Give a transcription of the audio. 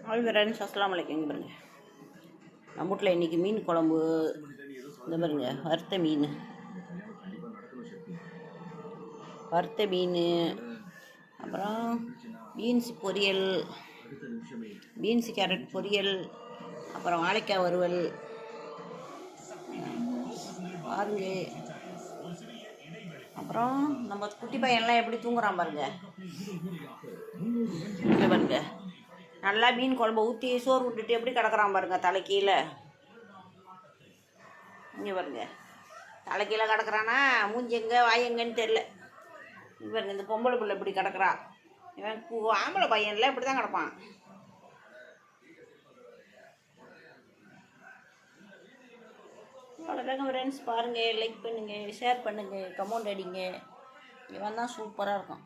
Hi friends, அஸ்ஸலாமு அலைக்கும். பாருங்க, நம்ம வீட்டில் இன்றைக்கி மீன் குழம்பு. இந்த பாருங்க, வறுத்த மீன், அப்புறம் பீன்ஸ் பொரியல், பீன்ஸ் கேரட் பொரியல், அப்புறம் வாழைக்காய் வறுவல். பாருங்க, அப்புறம் நம்ம குட்டி பையன்லாம் எப்படி தூங்குறான் பாருங்க. இங்கே பாருங்க, நல்லா மீன் குழம்பு ஊற்றி சோறு விட்டுட்டு எப்படி கிடக்குறான் பாருங்க, தலை கீழே. இங்கே பாருங்க, தலை கீழே கிடக்குறானா, மூஞ்சி எங்கே வாய் எங்கன்னு தெரில. இங்கே பாருங்க, இந்த பொம்பளை பிள்ளை இப்படி கிடக்குறா. இவன் ஆம்பளை பையன்ல இப்படி தான் கிடப்பான். அவ்வளோதாங்க ஃப்ரெண்ட்ஸ். பாருங்கள், லைக் பண்ணுங்கள், ஷேர் பண்ணுங்கள், கமெண்ட் அடிங்க. இவன் தான் சூப்பராக இருக்கும்.